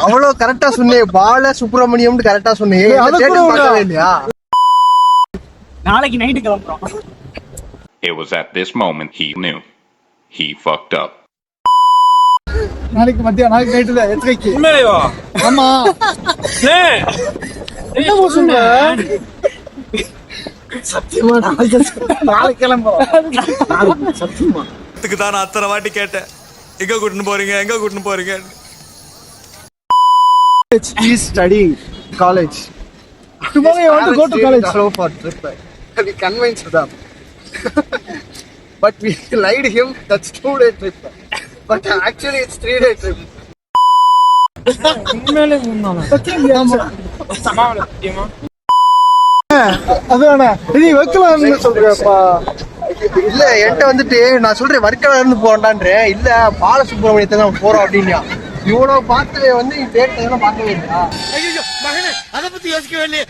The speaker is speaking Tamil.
அவ்வளவு கரெக்டா சொன்னேன். பால சுப்பிரமணியம் கரெக்டா சொன்னேன். இல்லையா? நாளைக்கு நைட்டு கிளம்புறோம். It was at this moment he knew he fucked up. நாளைக்கு மத்தியம் நாளைக்கு நைட்டுல எத்தனைக்கு? உண்மையிலேவா? ஆமா. என்ன சொல்ற? சத்தியமா நாளைக்கு கிளம்புறோம். சத்தியமா இதுக்கு தான் நான் அத்தனை வாட்டி கேட்டேன், எங்க கூட்டின்னு போறீங்க. He's studying college. Tomorrow you want to go to college? Go for trip. We convinced them. But we lied him. That's 2-day trip. But actually it's 3-day trip. உண்மையிலே முன்னால சமாளமா அதானே நீ வைக்கலாம்னு சொல்றப்பா. இல்ல என்கிட்ட வந்துட்டு நான் சொல்றேன் வர்க்கலன்னு போறான்றேன். இல்ல பாலசுப்ரமணியத்தை தான் போறோம் அப்படின்னா இவ்வளவு பார்த்து வந்து பேட்டை பார்க்கவே இல்லையா? மகனே அதை பத்தி யோசிக்கவே இல்லையே.